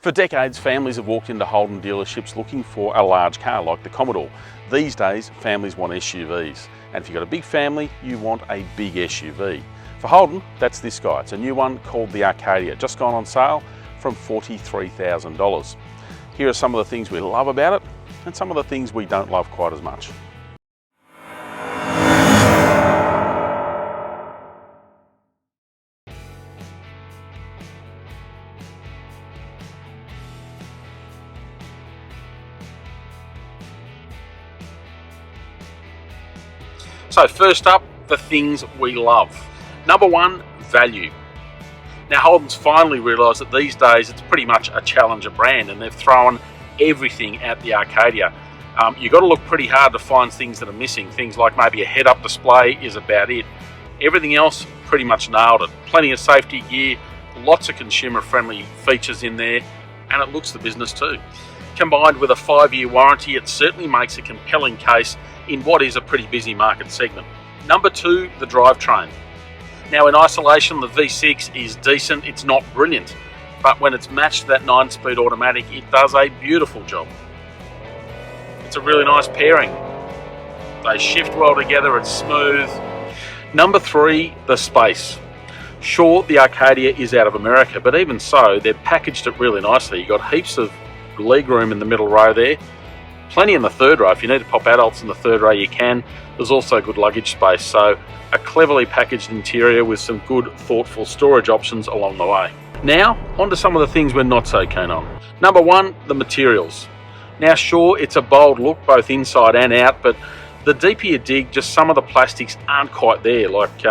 For decades, families have walked into Holden dealerships looking for a large car like the Commodore. These days, families want SUVs. And if you've got a big family, you want a big SUV. For Holden, that's this guy. It's a new one called the Acadia, just gone on sale from $43,000. Here are some of the things we love about it and some of the things we don't love quite as much. So first up, the things we love. Number one, value. Now Holden's finally realised that these days it's pretty much a challenger brand and they've thrown everything at the Acadia. You've got to look pretty hard to find things that are missing. Things like maybe a head-up display is about it. Everything else pretty much nailed it. Plenty of safety gear, lots of consumer-friendly features in there, and it looks the business too. Combined with a 5-year warranty, it certainly makes a compelling case in what is a pretty busy market segment. Number two, the drivetrain. Now in isolation, the V6 is decent, it's not brilliant, but when it's matched to that 9-speed automatic, it does a beautiful job. It's a really nice pairing. They shift well together, it's smooth. Number three, the space. Sure, the Acadia is out of America, but even so, they've packaged it really nicely. You've got heaps of leg room in the middle row there. Plenty in the third row. If you need to pop adults in the third row, you can. There's also good luggage space, so a cleverly packaged interior with some good, thoughtful storage options along the way. Now, onto some of the things we're not so keen on. Number one, the materials. Now, sure, it's a bold look both inside and out, but the deeper you dig, just some of the plastics aren't quite there. Like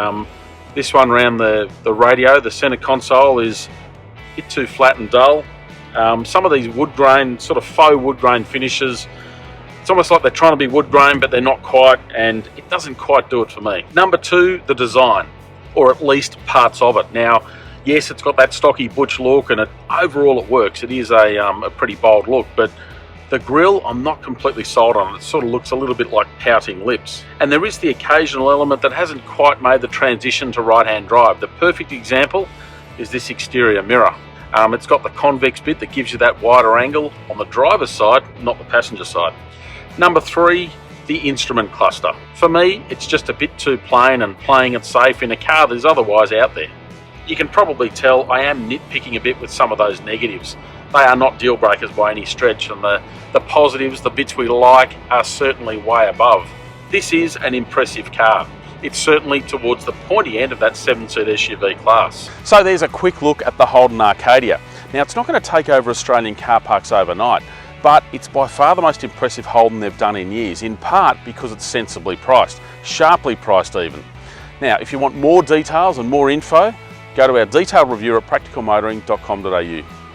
this one around the radio, the center console is a bit too flat and dull. Some of these wood grain, sort of faux wood grain finishes, it's almost like they're trying to be wood grain, but they're not quite, and it doesn't quite do it for me. Number two, the design, or at least parts of it. Now, yes, it's got that stocky butch look, and overall it works. It is a pretty bold look, but the grille, I'm not completely sold on. It sort of looks a little bit like pouting lips. And there is the occasional element that hasn't quite made the transition to right-hand drive. The perfect example is this exterior mirror. It's got the convex bit that gives you that wider angle on the driver's side, not the passenger side. Number three, the instrument cluster. For me, it's just a bit too plain and playing it safe in a car that is otherwise out there. You can probably tell I am nitpicking a bit with some of those negatives. They are not deal breakers by any stretch, and the positives, the bits we like, are certainly way above. This is an impressive car. It's certainly towards the pointy end of that 7-seat SUV class. So there's a quick look at the Holden Acadia. Now it's not going to take over Australian car parks overnight, but it's by far the most impressive Holden they've done in years, in part because it's sensibly priced, sharply priced even. Now if you want more details and more info, go to our detailed review at practicalmotoring.com.au.